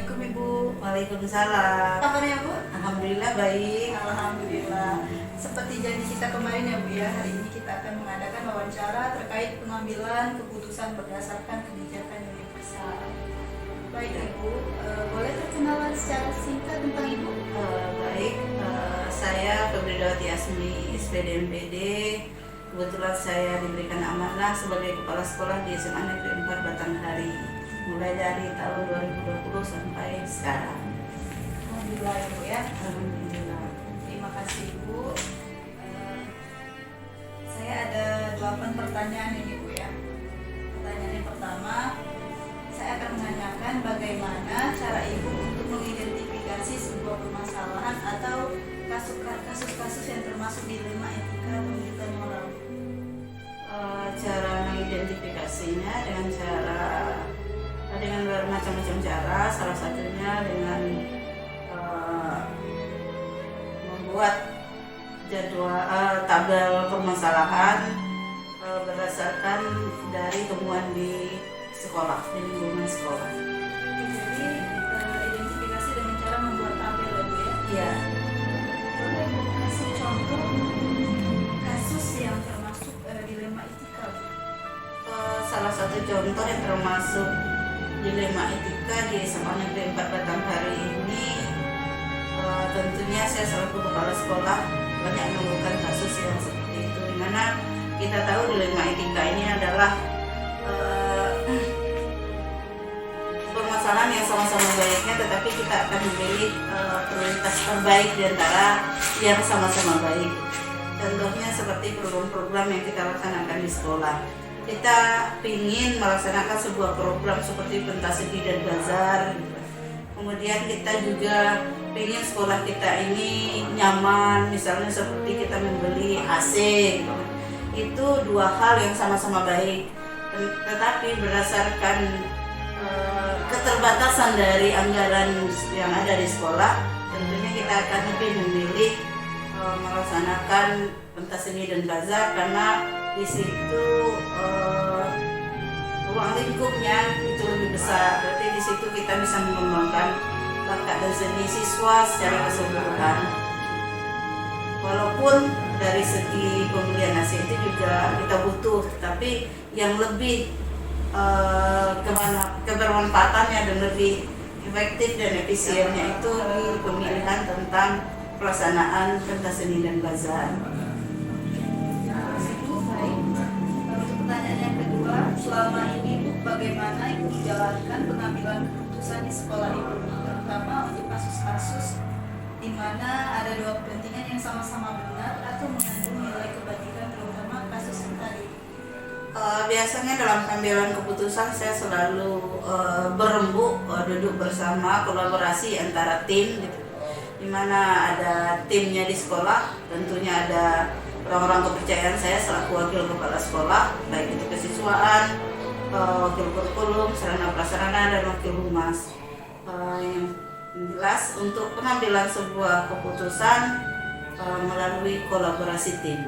Assalamualaikum Ibu. Waalaikumsalam. Kabarnya Bu? Alhamdulillah baik. Alhamdulillah. Seperti janji kita kemarin ya Bu ya, hari ini kita akan mengadakan wawancara terkait pengambilan keputusan berdasarkan kebijakan universal. Baik Ibu, boleh perkenalan secara singkat tentang Ibu? Baik, saya Febridawati Asmi, SPD MPD. Kebetulan saya diberikan amanah sebagai kepala sekolah di SMA Negeri 4 Batanghari, mulai dari tahun 2020 sampai sekarang. Alhamdulillah Ibu ya. Alhamdulillah. Terima kasih Ibu. Saya ada 8 pertanyaan ini Bu ya. Pertanyaan yang pertama, saya akan menanyakan bagaimana cara Ibu untuk mengidentifikasi sebuah permasalahan atau kasus-kasus yang termasuk dilema etika pemerintahan moral. Cara mengidentifikasinya dengan bermacam-macam cara. Salah satunya dengan membuat tabel permasalahan berdasarkan dari temuan di sekolah, di lingkungan sekolah. Jadi identifikasi dengan cara membuat tabel ya Bu ya. Iya. Boleh Bu kasih contoh kasus yang termasuk dilema etika Bu? Salah satu contoh yang termasuk dilema etika di SMA Negeri 4 Batanghari ini, tentunya saya selaku kepala sekolah banyak menemukan kasus yang seperti itu, di mana kita tahu dilema etika ini adalah permasalahan yang sama-sama baiknya, tetapi kita akan memilih prioritas terbaik di antara yang sama-sama baik. Contohnya seperti program-program yang kita laksanakan di sekolah. Kita ingin melaksanakan sebuah program seperti pentas seni dan bazar. Kemudian kita juga ingin sekolah kita ini nyaman, misalnya seperti kita membeli AC. Itu dua hal yang sama-sama baik. Tetapi berdasarkan keterbatasan dari anggaran yang ada di sekolah, tentunya kita akan lebih memilih melaksanakan pentas seni dan bazar karena di situ ruang lingkupnya itu lebih besar. Berarti di situ kita bisa mengembangkan bakat dan seni siswa secara keseluruhan. Walaupun dari segi pembelian nasi itu juga kita butuh, tapi yang lebih kebermanfaatannya dan lebih efektif dan efisiennya itu di pemilihan tentang pelaksanaan pentas seni dan bazar. Untuk pertanyaan yang kedua, selama ini Bu, bagaimana Ibu menjalankan pengambilan keputusan di sekolah Ibu, terutama untuk kasus-kasus di mana ada dua kepentingan yang sama-sama benar atau mengandung nilai kebatilan, terutama kasus yang tadi? Biasanya dalam pengambilan keputusan saya selalu berembuk, duduk bersama, kolaborasi antara tim gitu. Dimana ada timnya di sekolah, tentunya ada orang-orang kepercayaan saya selaku wakil kepala sekolah, baik itu kesiswaan, wakil kurikulum, sarana prasarana, dan wakil humas. Yang jelas untuk pengambilan sebuah keputusan melalui kolaborasi tim.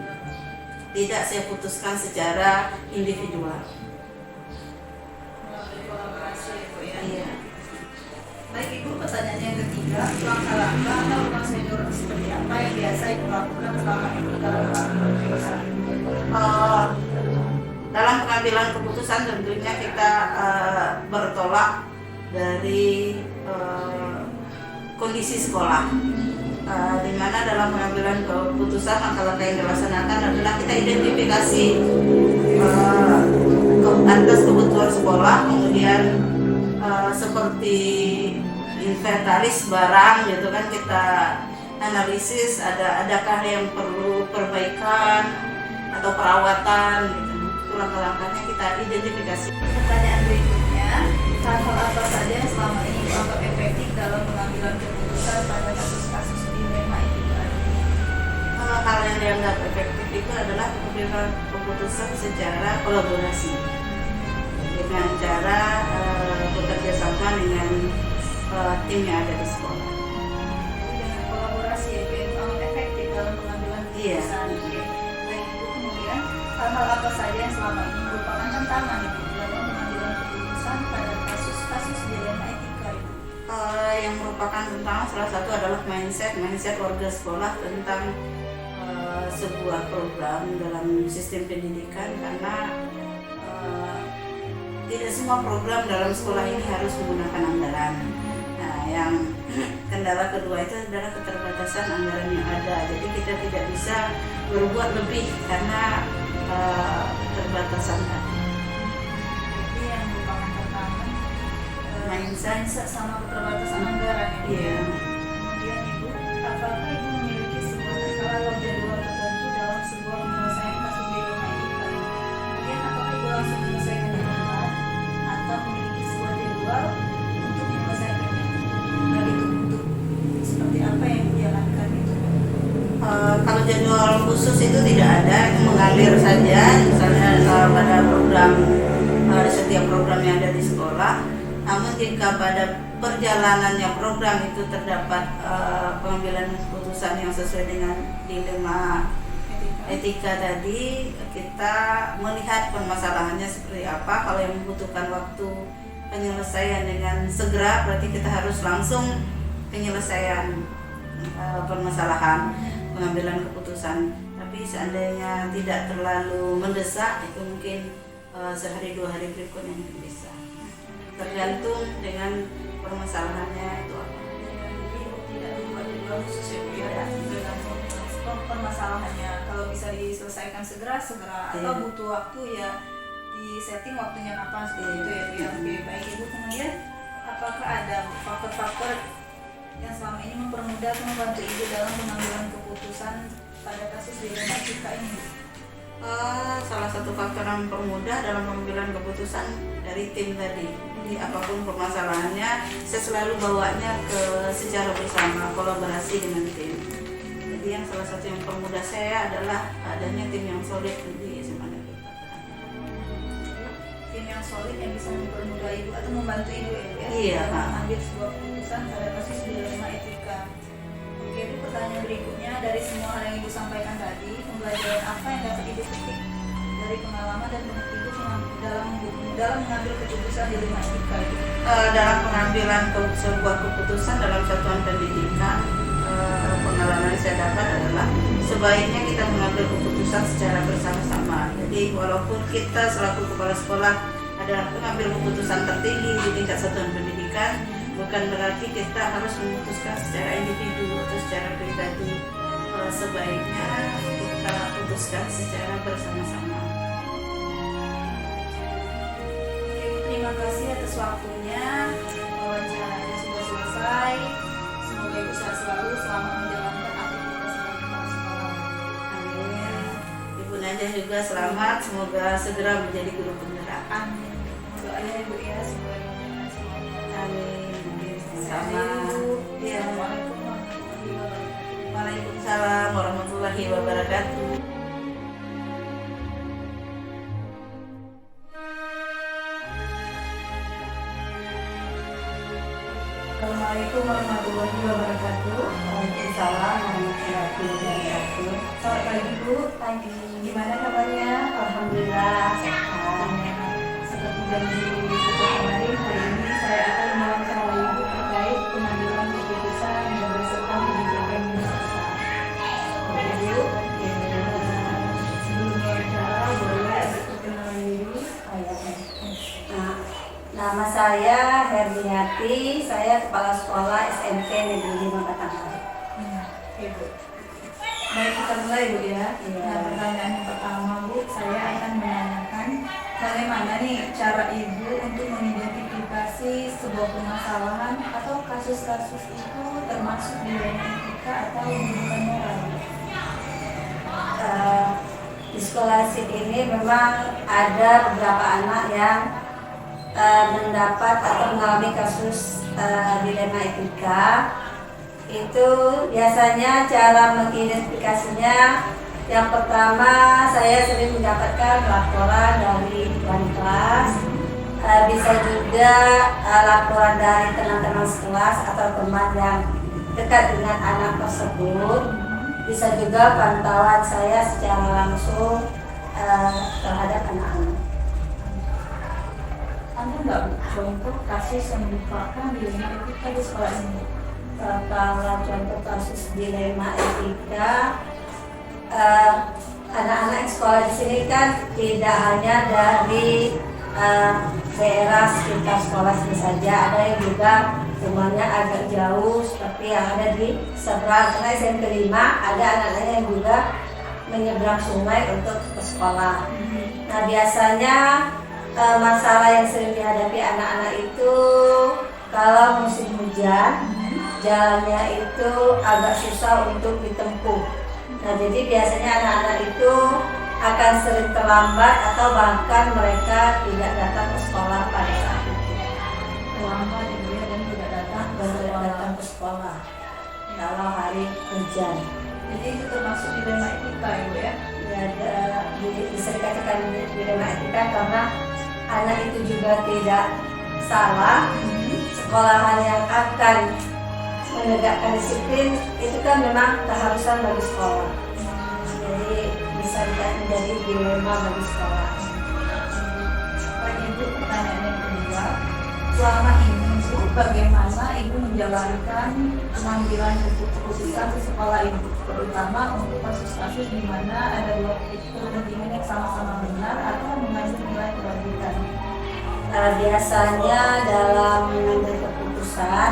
Tidak saya putuskan secara individual. Melalui kolaborasi Ibu ya. Iya. Baik Ibu, pertanyaan yang ketiga, langkah-langkah atau prosedur seperti apa yang biasa Ibu lakukan selama Ibu dalam mengambil keputusan? Dalam pengambilan keputusan tentunya kita bertolak dari kondisi sekolah, di mana dalam pengambilan keputusan langkah-langkah yang dilaksanakan adalah kita identifikasi atas kebutuhan sekolah, kemudian seperti inventaris barang gitu kan, kita analisis adakah yang perlu perbaikan atau perawatan gitu. Itu langkah-langkahnya kita identifikasi. Pertanyaan berikutnya, hal-hal apa saja yang selama ini Ibu anggap efektif dalam pengambilan keputusan pada kasus-kasus dilema etika? Hal yang dianggap efektif itu adalah pengambilan keputusan secara kolaborasi dengan cara bekerja sama dengan tim yang ada di sekolah. Dengan kolaborasi ya, Ibu, yang sangat efektif dalam pengambilan Iya. keputusan. Oke. Dan Ibu kemudian hal-hal apa saja yang selama ini merupakan tantangan Ibu dalam pengambilan keputusan pada kasus-kasus dilema etika Ibu? merupakan tantangan salah satu adalah mindset warga sekolah tentang sebuah program dalam sistem pendidikan, karena tidak semua program dalam sekolah ini harus menggunakan anggaran. Nah, yang kendala kedua itu adalah keterbatasan anggaran yang ada. Jadi kita tidak bisa berbuat lebih karena keterbatasan tadi. Jadi yang merupakan tantangan Mindset. sama keterbatasan anggaran ya. Iya. Kemudian Ibu, apakah Ibu memiliki sebuah skala atau jadwal tertentu dalam sebuah penyelesaian kasus di rumah kita? Kemudian apakah Ibu langsung menyelesaikan di rumah atau memiliki sebuah jadwal untuk menyelesaikannya? Nah, itu untuk seperti apa yang dijalankan itu? Kalau jadwal khusus itu tidak ada, itu mengalir saja. Misalnya pada program di setiap program yang ada di sekolah. Namun jika pada perjalanannya program itu terdapat pengambilan keputusan yang sesuai dengan dilema etika tadi, kita melihat permasalahannya seperti apa. Kalau yang membutuhkan waktu penyelesaian dengan segera, berarti kita harus langsung penyelesaian permasalahan, pengambilan keputusan. Tapi seandainya tidak terlalu mendesak, itu mungkin sehari 2 hari berikutnya mungkin bisa. Tergantung dengan permasalahannya itu apa. Jadi Ibu tidak membuat jadwal khusus ya Bu ya, tergantung permasalahannya. Kalau bisa diselesaikan segera atau Iya. butuh waktu ya di setting waktunya kapan seperti itu ya Bu ya. Oke, baik Ibu. Kemudian apakah ada faktor-faktor yang selama ini mempermudah atau membantu Ibu dalam pengambilan keputusan pada kasus dilema etika ini? Salah satu faktor yang mempermudah dalam pengambilan keputusan dari tim tadi. Jadi apapun permasalahannya, saya selalu bawanya ke secara bersama, kolaborasi dengan tim. Jadi yang salah satu yang mempermudah saya adalah adanya tim yang solid di SMA Negeri 4. Tim yang solid yang bisa mempermudah Ibu atau membantu Ibu ya Bu ya, Iya, dalam Kak. mengambil sebuah keputusan pada kasus dilema etika. Oke Bu, pertanyaan berikutnya, dari semua hal yang Ibu sampaikan tadi, pembelajaran apa yang dapat Ibu petik dari pengalaman dan Ibu dalam mengambil keputusan dilema etika itu? Dalam pengambilan sebuah keputusan dalam satuan pendidikan, pengalaman yang saya dapat adalah sebaiknya kita mengambil keputusan secara bersama-sama. Jadi walaupun kita selaku kepala sekolah adalah pengambil keputusan tertinggi di tingkat satuan pendidikan, bukan berarti kita harus memutuskan secara individu atau secara pribadi. Sebaiknya kita putuskan secara bersama-sama. Terima kasih atas waktunya. Wawancaranya sudah selesai. Semoga Ibu sehat selalu selama menjalankan aktivitas sebagai kepala sekolah. Amin. Ibu Najah juga selamat, semoga segera menjadi guru penggerak. Amin. Doanya Ibu ya, semoga dimudahkan semuanya. Amin. Sama. Iya. Assalamualaikum warahmatullahi wabarakatuh. Waalaikumsalam warahmatullahi wabarakatuh. Assalamualaikum warahmatullahi wabarakatuh. Waalaikumsalam warahmatullahi wabarakatuh. Selamat pagi Bu. Pagi. Gimana kabarnya? Alhamdulillah sehat. Seperti janji kita kemarin, hari ini saya akan mewawancarai Ibu terkait pengambilan keputusan yang berserta kebijakan universal. Oke Bu, sebelum wawancara boleh perkenalan diri. Nama saya Herdiati, saya Kepala Sekolah SMK Negeri 5 Batanghari. Oke Bu. Baik, kita mulai Bu ya. Iya. Nah, pertanyaan yang pertama Bu, saya akan menanyakan bagaimana nih cara Ibu untuk mengidentifikasi sebuah permasalahan atau kasus-kasus itu termasuk dilema etika atau bukan moral. Di sekolah SID ini memang ada beberapa anak yang mendapat atau mengalami kasus dilema etika. Itu biasanya cara mengidentifikasinya, yang pertama saya sering mendapatkan laporan dari tuan kelas, bisa juga laporan dari teman-teman sekelas atau teman yang dekat dengan anak tersebut, bisa juga pantauan saya secara langsung terhadap anak-anak. Ada nggak Bu contoh kasus yang merupakan dilema etika di sekolah ini? Kalau contoh kasus dilema etika, anak-anak sekolah di sini kan tidak hanya dari daerah sekitar sekolah sini saja, ada yang juga rumahnya agak jauh seperti yang ada di seberang, karena SMP 5 ada anak-anak yang juga menyeberang sungai untuk ke sekolah. Nah biasanya masalah yang sering dihadapi anak-anak itu kalau musim hujan, jalannya itu agak susah untuk ditempuh. Nah jadi biasanya anak-anak itu akan sering terlambat atau bahkan mereka tidak datang ke sekolah pada saat itu. Terlambat ibu ya, dan tidak datang ke Tidak sekolah. datang ke sekolah kalau hari hujan. Jadi itu termasuk dilema etika ibu ya. Ya, bisa dikatakan dilema etika karena anak itu juga tidak salah. Sekolahan yang akan menegakkan disiplin itu kan memang keharusan bagi sekolah. Jadi bisa menjadi dilema bagi sekolah. Baik ibu, pertanyaan yang kedua, selama ini ibu bagaimana ibu menjalankan pengambilan keputusan di sekolah ibu, terutama untuk kasus-kasus di mana ada dua kepentingan yang sama-sama benar atau mengandung nilai kebaikan? Biasanya dalam mengambil keputusan,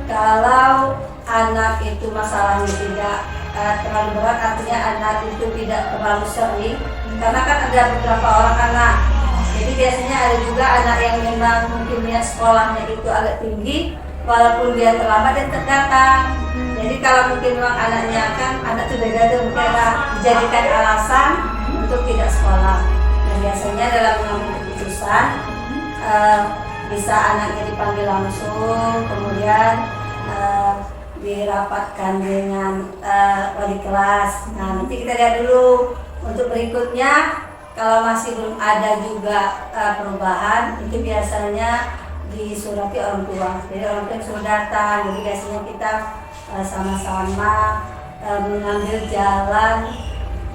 kalau anak itu masalahnya tidak terlalu berat, artinya anak itu tidak terlalu sering, karena kan ada beberapa orang anak. Jadi biasanya ada juga anak yang memang mungkin niat sekolahnya itu agak tinggi, walaupun dia terlambat dan datang. Jadi kalau mungkin memang anaknya kan anak itu beda, mungkin akan dijadikan alasan untuk tidak sekolah. Nah biasanya dalam mengambil keputusan bisa anaknya dipanggil langsung, kemudian dirapatkan dengan wali kelas. Nah nanti kita lihat dulu untuk berikutnya, kalau masih belum ada juga perubahan, itu biasanya disurati orang tua. Jadi orang tua sudah datang, jadi biasanya kita sama-sama mengambil jalan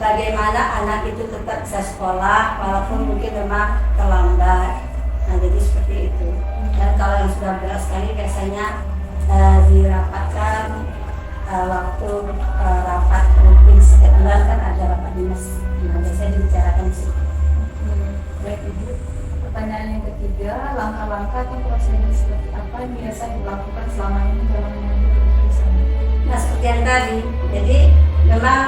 bagaimana anak itu tetap bisa sekolah walaupun mungkin memang terlambat. Nah jadi seperti itu. Dan kalau yang sudah berat sekali biasanya dirapatkan waktu rapat mungkin setiap bulan kan ada rapat dinas. Nah biasanya dibicarakan di situ. Baik ibu, pertanyaan yang ketiga, langkah-langkah atau prosedur seperti apa yang biasa dilakukan selama ini dalam mengambil keputusan? Nah seperti yang tadi, jadi memang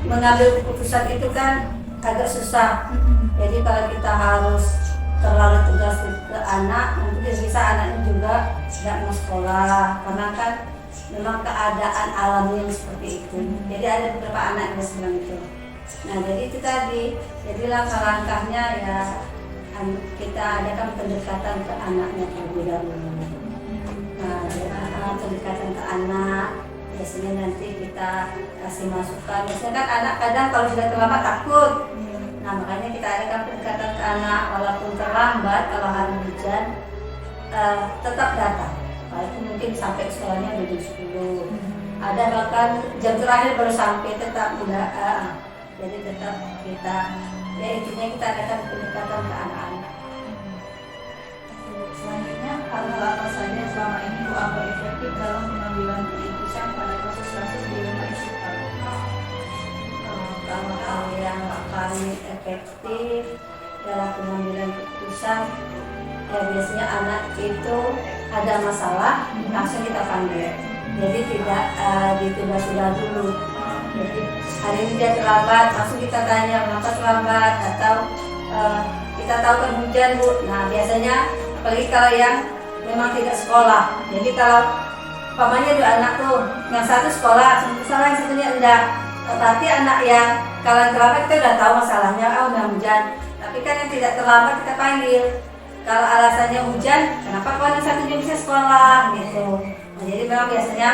mengambil keputusan itu kan agak susah. Jadi kalau kita harus terlalu tegas ke anak, nanti bisa anaknya juga tidak mau sekolah karena kan memang keadaan alamnya yang seperti itu. Jadi ada beberapa anak yang sedang itu. Nah jadi itu tadi, jadi langkah-langkahnya ya kita adakan pendekatan ke anaknya terlebih dahulu. Nah pendekatan ke anak, biasanya nanti kita kasih masukan. Biasanya kan anak kadang kalau sudah terlambat takut. Nah makanya kita adakan pendekatan ke anak, walaupun terlambat kalau hari hujan tetap datang, walaupun mungkin sampai sekolahnya jam 10. Ada bahkan jam terakhir baru sampai, tetap enggak. Jadi tetap kita, ya intinya kita adakan pendekatan ke anak-anak. Selanjutnya, hal-hal apa saja yang selama ini Bu anggap efektif dalam pengambilan keputusan pada kasus-kasus dilema etika? Kalau hal yang paling efektif dalam pengambilan keputusan, ya biasanya anak itu ada masalah langsung kita panggil. Jadi tidak ditunda-tunda dulu. Jadi hari ini dia terlambat, langsung kita tanya kenapa terlambat, atau kita tahu kan hujan Bu. Nah biasanya apalagi kalau yang memang tidak sekolah. Jadi kalau pamannya dua anak tuh, yang satu sekolah, yang satunya enggak. Tetapi anak yang kalau terlambat kita udah tahu masalahnya, udah hujan. Tapi kan yang tidak terlambat kita panggil. Kalau alasannya hujan, kenapa kawan yang satunya bisa sekolah gitu. Nah, jadi memang biasanya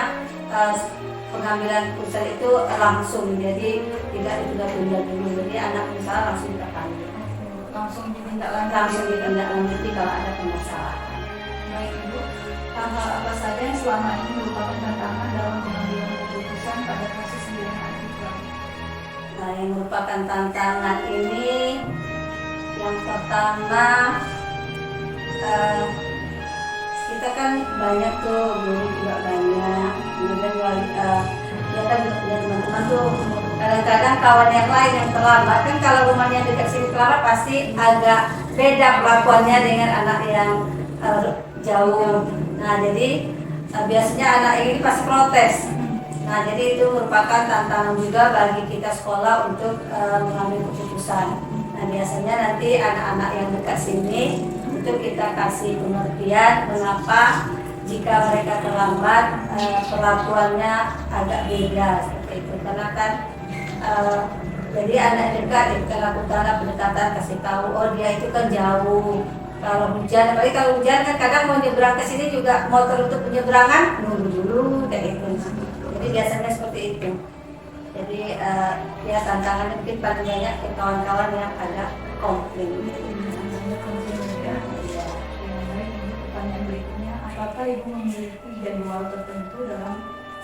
pengambilan keputusan itu langsung, jadi tidak ditunda-tunda dulu. Jadi anak misalnya langsung kita panggil, Langsung ditindaklanjuti. langsung ditindaklanjuti kalau ada permasalahan. Baik ibu, hal-hal apa saja yang selama ini merupakan tantangan dalam pengambilan keputusan pada kasus dilema etika? Nah, yang merupakan tantangan ini, yang pertama kita kan banyak tuh, guru juga banyak, kemudian ya kan juga punya teman-teman tuh. Kadang-kadang kawan yang lain yang terlambat, kan kalau rumahnya dekat sini terlambat pasti agak beda perlakuannya dengan anak yang jauh. Nah jadi biasanya anak ini pasti protes. Nah jadi itu merupakan tantangan juga bagi kita sekolah untuk mengambil keputusan. Nah biasanya nanti anak-anak yang dekat sini itu kita kasih pengertian mengapa jika mereka terlambat perlakuannya agak beda seperti itu. Karena kan jadi anak dekat kita lakukan pendekatan, kasih tahu oh dia itu kan jauh. Kalau hujan, apalagi kalau hujan kan kadang mau nyebrang ke sini juga motor untuk penyeberangan nunggu dulu kayak gitu. Jadi biasanya seperti itu. Jadi ya tantangannya mungkin paling banyak ke kawan-kawan yang agak komplain. Pertanyaan berikutnya, apakah Ibu memiliki jadwal tertentu dalam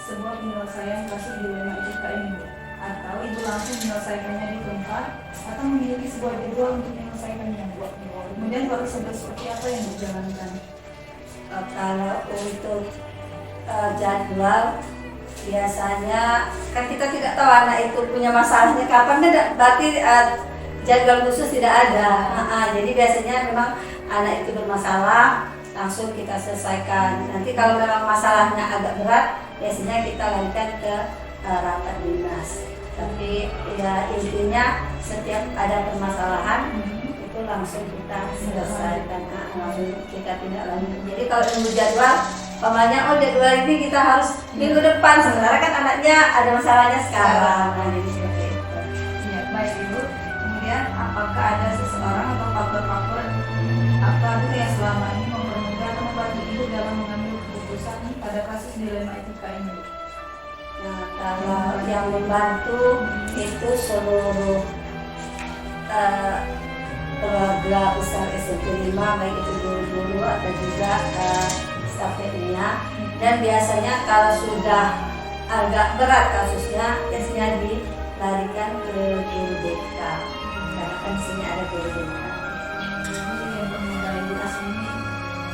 sebuah penyelesaian kasus dilema etika ini? Atau Ibu langsung menyelesaikannya di tempat atau memiliki sebuah jadwal untuk menyelesaikannya? Kemudian proses seperti apa yang dijalankan? Kalau untuk jadwal biasanya kan kita tidak tahu anak itu punya masalahnya kapan, berarti jadwal khusus tidak ada. Jadi biasanya memang anak itu bermasalah langsung kita selesaikan. Nanti kalau memang masalahnya agak berat biasanya kita lanjutkan ke rapat dinas. Tapi ya intinya setiap ada permasalahan itu langsung kita selesaikan, langsung kita tindak lanjut. Jadi kalau menunggu jadwal, pamannya oh jadwal ini kita harus minggu depan, sementara kan anaknya ada masalahnya sekarang. Nah, jadi seperti itu. Ya, baik Ibu. Kemudian apakah ada seseorang atau faktor-faktor apa yang selama ini mempermudah atau membantu Ibu dalam mengambil keputusan pada kasus dilema etika ini? Nah, kalau yang membantu itu seluruh keluarga besar SMP 5, baik itu guru-guru atau juga stafetnya. Dan biasanya kalau sudah agak berat kasusnya, biasanya dilarikan ke guru BK. Karena kan di sini ada guru BK. Jadi yang pemuda Ibu di sini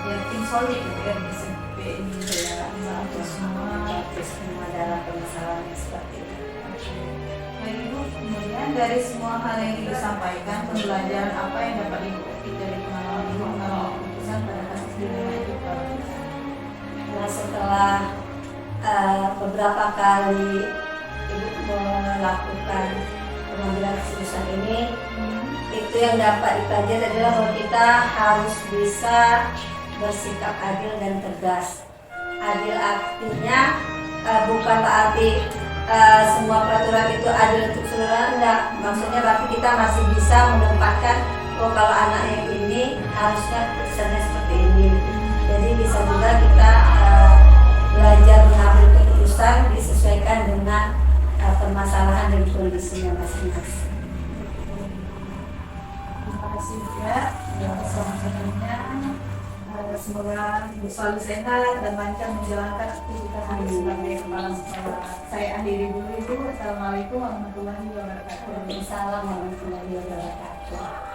ya tim solid gitu ya di SMP ini ya, semua dalam permasalahan seperti itu. Baik Ibu, kemudian dari semua hal yang Ibu sampaikan, pembelajaran apa yang dapat Ibu petik dari pengalaman Ibu mengambil keputusan pada kasus dilema etika? Nah, setelah beberapa kali Ibu melakukan pengambilan keputusan ini, itu yang dapat dipelajari adalah bahwa kita harus bisa bersikap adil dan tegas. Adil artinya bukan berarti semua peraturan itu adil untuk seluruh, enggak. Maksudnya berarti kita masih bisa menempatkan oh kalau anak yang ini harusnya keputusannya seperti ini. Jadi bisa juga kita belajar mengambil keputusan disesuaikan dengan permasalahan dan kondisinya masing-masing. Terima kasih juga atas waktunya. Semoga Ibu selalu sehat dan lancar menjalankan aktivitas sebagai kepala sekolah. Saya akhiri dulu Ibu. Assalamualaikum warahmatullahi wabarakatuh. Waalaikumsalam warahmatullahi wabarakatuh.